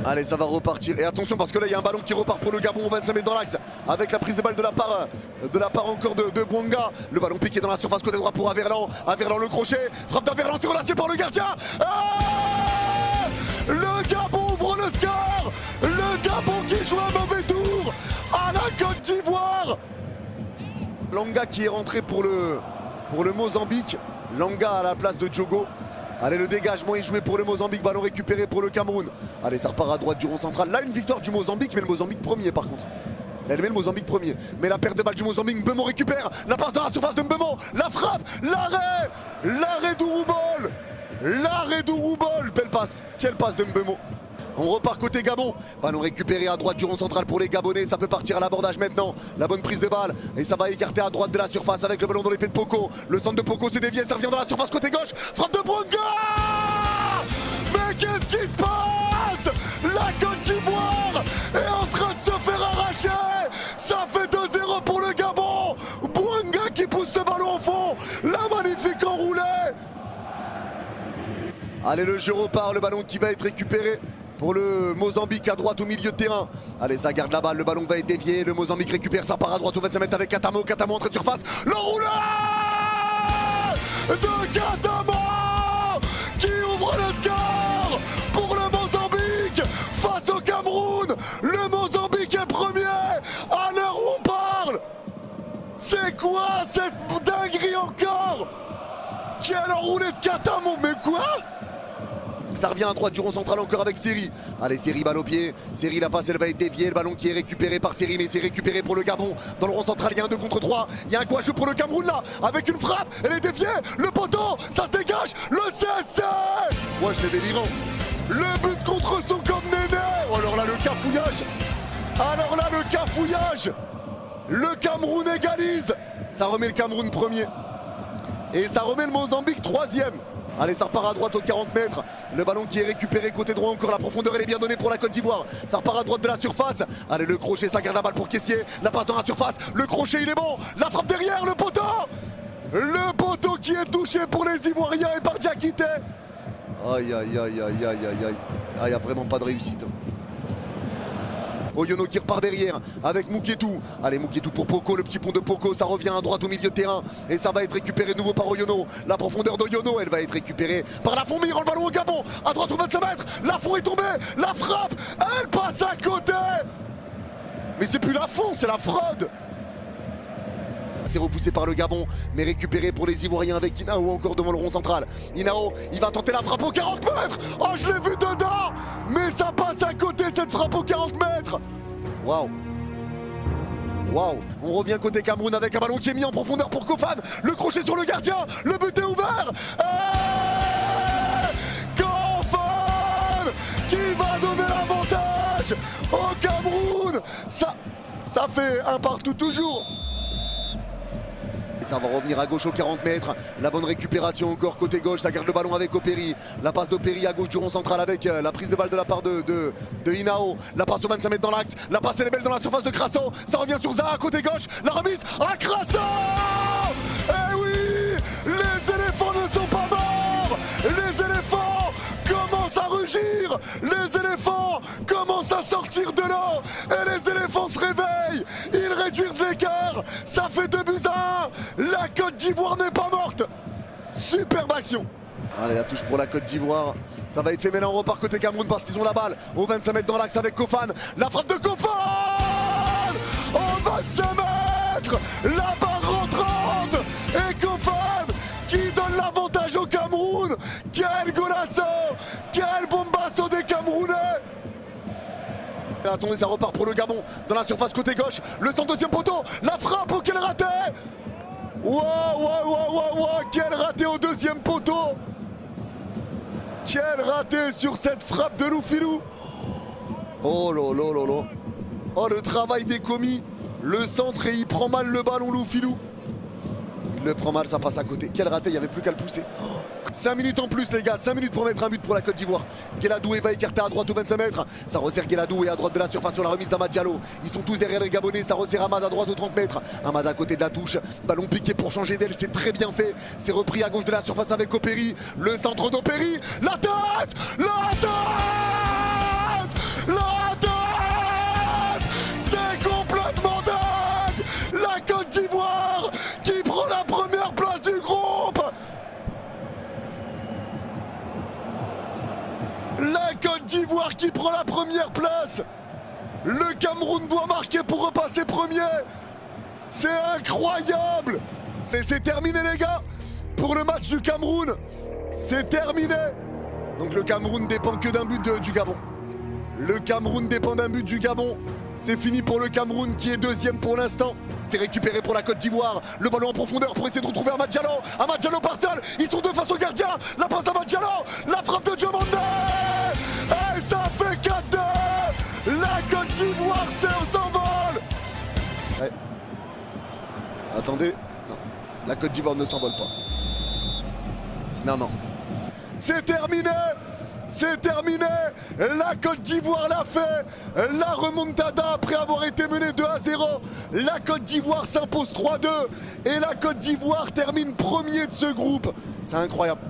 Allez, ça va repartir. Et attention parce que là, il y a un ballon qui repart pour le Gabon au 25 mètres dans l'axe. Avec la prise de balle de la part encore de Bouanga. Le ballon piqué dans la surface côté droit pour Averlan. Averlan le crochet. Frappe d'Averlan, c'est relâché par le gardien. Le Gabon ouvre le score. Le Gabon qui joue un mauvais tour à la Côte d'Ivoire. Langa qui est rentré pour le Mozambique. Langa à la place de Diogo. Allez, le dégagement est joué pour le Mozambique, ballon récupéré pour le Cameroun. Allez, ça repart à droite du rond central. Là, une victoire du Mozambique, mais le Mozambique premier par contre. Elle met le Mozambique premier. Mais la perte de balle du Mozambique, Mbeumo récupère. La passe dans la surface de Mbeumo. La frappe, l'arrêt d'Ouroubol. L'arrêt d'Ouroubol. Belle passe. Quelle passe de Mbeumo. On repart côté Gabon. Ballon récupéré à droite du rond central pour les Gabonais. Ça peut partir à l'abordage maintenant. La bonne prise de balle. Et ça va écarter à droite de la surface avec le ballon dans l'épée de Poko. Le centre de Poko s'est dévié. Ça revient dans la surface côté gauche. Frappe de Bouanga. Mais qu'est-ce qui se passe? La Côte d'Ivoire est en train de se faire arracher. Ça fait 2-0 pour le Gabon. Bouanga qui pousse ce ballon au fond. La magnifique enroulée. Allez, le jeu repart. Le ballon qui va être récupéré pour le Mozambique à droite au milieu de terrain. Allez, ça garde la balle, le ballon va être dévié. Le Mozambique récupère, ça part à droite au 25 mètres avec Katamo. Katamo entrée de surface. L'enroulé de Katamo qui ouvre le score pour le Mozambique face au Cameroun. Le Mozambique est premier à l'heure où on parle. C'est quoi cette dinguerie encore? Quelle enroulée de Katamo, mais quoi? Ça revient à droite du rond central encore avec Seri. Allez, Seri, balle au pied. Seri, la passe, elle va être déviée. Le ballon qui est récupéré par Seri, mais c'est récupéré pour le Gabon. Dans le rond central, il y a un 2 contre 3. Il y a un coacheux pour le Cameroun là, avec une frappe. Elle est déviée. Le poteau, ça se dégage. Le CSC. Ouais, c'est délirant. Le but contre son comme Néné. Oh, alors là, le cafouillage. Alors là, le cafouillage. Le Cameroun égalise. Ça remet le Cameroun premier. Et ça remet le Mozambique troisième. Allez, ça repart à droite aux 40 mètres. Le ballon qui est récupéré côté droit. Encore la profondeur, elle est bien donnée pour la Côte d'Ivoire. Ça repart à droite de la surface. Allez, le crochet, ça garde la balle pour Kessié. La passe dans la surface. Le crochet, il est bon. La frappe derrière, le poteau. Le poteau qui est touché pour les Ivoiriens et par Diakité. Aïe, aïe, aïe, aïe, aïe, aïe, aïe. Ah, il n'y a vraiment pas de réussite. Oyono qui repart derrière avec Moukétou. Allez, Moukétou pour Poko, le petit pont de Poko. Ça revient à droite au milieu de terrain. Et ça va être récupéré de nouveau par Oyono. La profondeur d'Oyono, elle va être récupérée par Lafont. Mais il rend le ballon au Gabon. À droite au 25 mètres. Lafont est tombé. La frappe, elle passe à côté. Mais c'est plus Lafont, c'est la fraude. C'est repoussé par le Gabon, mais récupéré pour les Ivoiriens avec Inao encore devant le rond central. Inao, il va tenter la frappe aux 40 mètres. Oh, je l'ai vu dedans. Mais ça passe à côté cette frappe aux 40 mètres. Waouh. Waouh. On revient côté Cameroun avec un ballon qui est mis en profondeur pour Kofan. Le crochet sur le gardien. Le but est ouvert. Kofan qui va donner l'avantage au Cameroun. Ça fait un partout toujours. Et ça va revenir à gauche aux 40 mètres. La bonne récupération encore côté gauche. Ça garde le ballon avec Opéry. La passe d'Opéry à gauche du rond central avec la prise de balle de la part de Inao. La passe au 25 mètres dans l'axe. La passe elle est belle dans la surface de Crasso. Ça revient sur Zaha côté gauche. La remise à Crasso. Eh oui, les éléphants ne sont pas morts. Les éléphants commencent à rugir. Les éléphants commencent à sortir de l'eau. Et les éléphants se réveillent. Ils réduisent l'écart. Ça fait 2-1. La Côte d'Ivoire n'est pas morte. Superbe action. Allez, la touche pour la Côte d'Ivoire. Ça va être fait, mais là on repart côté Cameroun parce qu'ils ont la balle. Au 25 mètres dans l'axe avec Kofan. La frappe de Kofan. Au 25 mètres. La barre rentrante. Et Kofan qui donne l'avantage au Cameroun. Quel golasso. Quel bombasso des Camerounais. Attendez, ça repart pour le Gabon dans la surface côté gauche. Le centre deuxième poteau. La frappe, oh, quel raté. Waouh, quel raté au deuxième poteau. Quel raté sur cette frappe de Loufilou. Oh là là là là. Oh, le travail des commis. Le centre et il prend mal le ballon Loufilou. Il le prend mal, ça passe à côté. Quel raté, il n'y avait plus qu'à le pousser. 5 minutes en plus les gars, 5 minutes pour mettre un but pour la Côte d'Ivoire. Guéladoué va écarter à droite au 25 mètres. Ça resserre Guéladoué à droite de la surface sur la remise d'Amad Diallo. Ils sont tous derrière les Gabonais, ça resserre Amad à droite au 30 mètres. Amad à côté de la touche. Ballon piqué pour changer d'aile, c'est très bien fait. C'est repris à gauche de la surface avec Opéry. Le centre d'Opéry. La tête. qui prend la première place. Le Cameroun doit marquer pour repasser premier. C'est incroyable. C'est terminé les gars. Pour le match du Cameroun, c'est terminé. Donc le Cameroun dépend que d'un but du Gabon. Le Cameroun dépend d'un but du Gabon. C'est fini pour le Cameroun qui est deuxième pour l'instant. C'est récupéré pour la Côte d'Ivoire. Le ballon en profondeur pour essayer de retrouver Amad Diallo. Amad Diallo par seul. Ils sont deux face au gardien. La passe d'Amad Diallo. La frappe de Diomandé. Et ça fait 4-2. La Côte d'Ivoire s'envole. Ouais. Attendez. Non. La Côte d'Ivoire ne s'envole pas. Non. C'est terminé. C'est terminé, la Côte d'Ivoire l'a fait, la remontada après avoir été menée 2-0, la Côte d'Ivoire s'impose 3-2 et la Côte d'Ivoire termine premier de ce groupe, c'est incroyable.